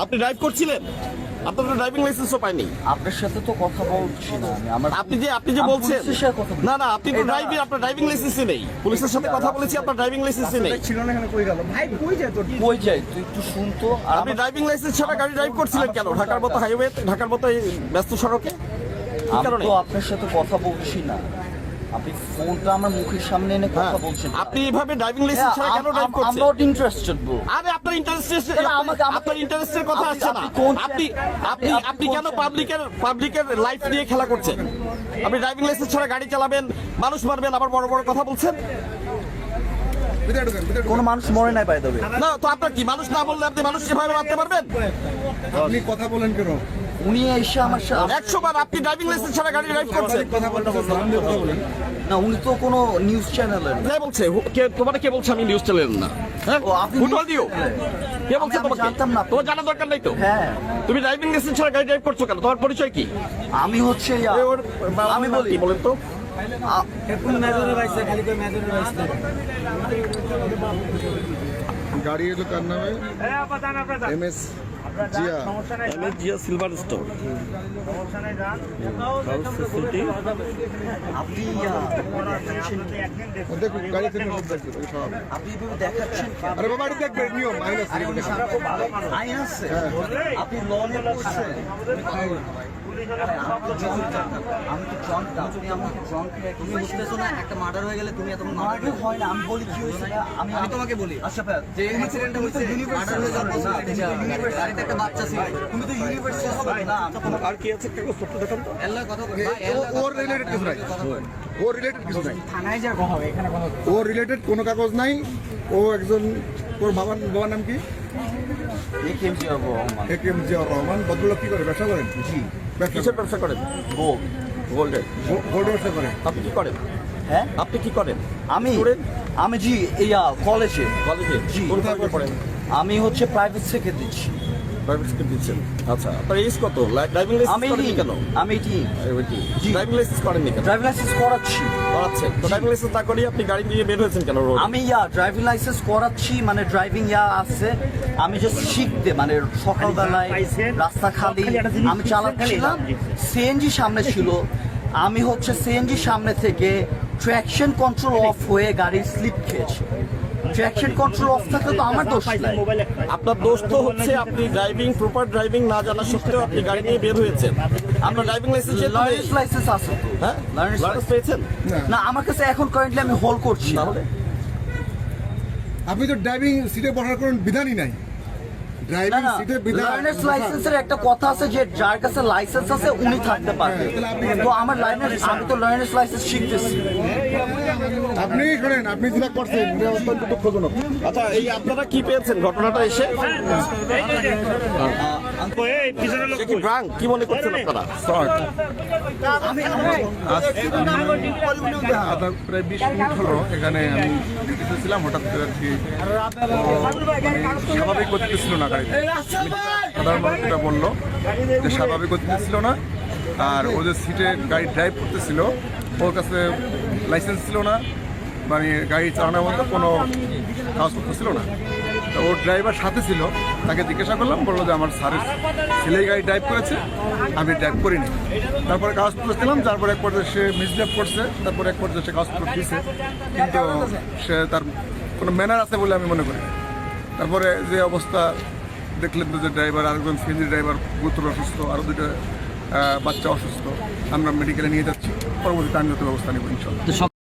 আপনি ড্রাইভ করছিলেন? আপনার তো ড্রাইভিং লাইসেন্সও পাইনি। আপনার সাথে তো কথা বলছি না আমি। আপনি যে বলছেন না না, আপনি তো ড্রাইভিং, আপনার ড্রাইভিং লাইসেন্সই নেই। পুলিশের সাথে কথা বলেছি, আপনার ড্রাইভিং লাইসেন্সই নেই। ছিল না, এখানে কই গেল ভাই? কই যায় তোর? কই যাই তুই একটু শুনতো। আপনি ড্রাইভিং লাইসেন্স ছাড়া গাড়ি ড্রাইভ করছিলেন কেন? ঢাকার মতো হাইওয়ে, ঢাকার মতো এই ব্যস্ত সড়কে কি কারণে? তো আপনার সাথে কথা বলছি না, আপনি ফোনটা আমার মুখের সামনে এনে কথা বলছেন। আপনি এইভাবে ড্রাইভিং লাইসেন্স ছাড়া কেন ড্রাইভ করছেন? I'm not interested bro। আরে আপনার ইন্টারেস্টের কথা আসছে না। আপনি কেন পাবলিকের লাইফ নিয়ে খেলা করছেন? আপনি ড্রাইভিং লাইসেন্স ছাড়া গাড়ি চালাবেন, মানুষ মারবেন, আবার বড় বড় কথা বলছেন। কোন মানুষ মরে নাই বাই দ্য ওয়ে। না তো আপনার কি, মানুষ না বললে আপনি মানুষ কিভাবে মারতে পারবেন? আপনি কথা বলেন কেন? উনি এসে আমার সাথে 100 বার আপনি ড্রাইভিং লাইসেন্স ছাড়া গাড়ি ড্রাইভ করছেন। কথা বলতে বলেন না, উনি তো কোনো নিউজ চ্যানেলের কে বলছে? তোমাকে কে বলছে আমি নিউজ চ্যানেল না? হ্যাঁ, ও, আপনি ফুটবল news দিও channel কে বলছে আমি তোমাকে? জানতাম না। তোমার জানার দরকার নাই তো। হ্যাঁ, তুমি ড্রাইভিং লাইসেন্স ছাড়া গাড়ি ড্রাইভ করছো কেন? তোমার পরিচয় কি? আমি হচ্ছে আমি বলি, বলেন তো। গাড়ি এলো কার নামে? MS Zia. MS Zia silver store. আপনি দেখুন গাড়ি থেকে সব দেখবে সব। আপনি দেখাচ্ছেন আরে বাবা এটা দেখবে নিয়ম মাইনাস আইন আছে। আপনি ল নিয়ে পড়ছেন। আমি তো জনটা, আপনি আমাকে জনকে তুমি বুঝতেছো না, একটা মার্ডার হয়ে গেলে তুমি এত মার্ডার হয় না। আমি বলি কি হয়েছে, আমি তোমাকে বলি। আচ্ছা ভাই, যে অ্যাক্সিডেন্টটা হয়েছে ইউনিভার্সিটি হয়ে যাবে না, ইউনিভার্সিটি গাড়িতে একটা বাচ্চা ছিল, তুমি তো ইউনিভার্সিটি হবে না। আর কি আছে কাগজ পত্র দেখান তো। এল্লা কথা বল ওর রিলেটেড কিছু নাই। ওর রিলেটেড কিছু নাই। থানায় যা কথা হবে এখানে কথা। ওর রিলেটেড কোনো কাগজ নাই। ও একজন, ওর বাবার নাম কি? একেএম জিয়া রহমান। একেএম জিয়া রহমান। ভদ্রলোক কি করে? ব্যবসা করেন? জি। কিসের ব্যবসা করেন? গোল্ড। গোল্ডের। গোল্ড ব্যবসা করেন? আপনি কি করেন? হ্যাঁ, আপনি কি করেন? আমি জি কলেজে। কলেজে? জি। কোন কলেজে পড়েন? আমি হচ্ছে প্রাইভেট থেকে দিচ্ছি। প্রাইভেট স্কুল দিচ্ছেন। আচ্ছা, আপনার এজ কত? ড্রাইভিং লাইসেন্স করেননি কেন? আমি জি। ড্রাইভিং লাইসেন্স করেননি কেন? ড্রাইভিং লাইসেন্স করাচ্ছি। করাচ্ছেন তো, ড্রাইভিং লাইসেন্স না করিয়ে আপনি গাড়ি নিয়ে বের হয়েছেন কেন রোড? আমি ড্রাইভিং লাইসেন্স করাচ্ছি, মানে ড্রাইভিং আছে। আমি জাস্ট শিখতে, মানে সকালবেলায় রাস্তা খালি আমি চালাচ্ছিলাম, সিএনজি সামনে ছিল। আমি হচ্ছে সিএনজি সামনে থেকে ট্র্যাকশন কন্ট্রোল অফ হয়ে গাড়ি স্লিপ খেয়েছি। ট্র্যাকশন কন্ট্রোল অফ থাকলে তো আমার দোষ নাই। আপনার দোষ তো হচ্ছে আপনি প্রপার ড্রাইভিং না জানা সত্ত্বেও আপনি গাড়ি নিয়ে বের হয়েছেন। আপনার ড্রাইভিং লাইসেন্স লাইসেন্স আছে তো? হ্যাঁ, লাইসেন্স পেয়েছেন? না, আমার কাছে এখন কারেন্টলি আমি হোল্ড করছি। তাহলে আপনি তো ড্রাইভিং সিটে বসার কোনো বিধানই নাই। ড্রাইভিং সিটে বিধান লার্নার্স লাইসেন্সের একটা কথা আছে যে যার কাছে লাইসেন্স আছে উনি থাকতে পারবে। তো আমার আমি তো লার্নার্স লাইসেন্স শিখতেছি। আপনি শোনেন, আপনি যেটা করছেন এটা অত্যন্ত দুঃখজনক। আচ্ছা, এই আপনারা কি পেয়েছেন ঘটনাটা এসে? সে কি ব্রাঙ্ক? কি মনে করছেন আপনারা? প্রায় 20 মিনিট হলো এখানে আমি ডিউটিতে ছিলাম। হঠাৎ করে আর কি স্বাভাবিক গতিতে ছিল না গাড়িতে। সাধারণ মানুষ যেটা বললো যে স্বাভাবিক গতিতে ছিল না, আর ও যে সিটে গাড়ি ড্রাইভ করতেছিল ওর কাছে লাইসেন্স ছিল না, মানে গাড়ি চালানোর মতো কোনো কাগজপত্র ছিল না। তো ওর ড্রাইভার সাথে ছিল, তাকে জিজ্ঞাসা করলাম, বললো যে আমার স্যারের ছেলেই গাড়ি ড্রাইভ করেছে, আমি ড্রাইভ করিনি। তারপরে কাগজপত্র ছিলাম, তারপরে এক পর্যায়ে সে মিসড্রাইভ করছে, তারপরে এক পর্যায়ে সে কাগজপত্র দিয়েছে, কিন্তু সে তার কোনো ম্যানার আছে বলে আমি মনে করি। তারপরে যে অবস্থা দেখলেন তো, যে ড্রাইভার, আরেকজন সিএনজি ড্রাইভার গুরুতর অসুস্থ, আরও দুটো বাচ্চা অসুস্থ, আমরা মেডিকেলে নিয়ে যাচ্ছি। পরবর্তীতে আইনগত ব্যবস্থা নেব ইনশাল্লাহ।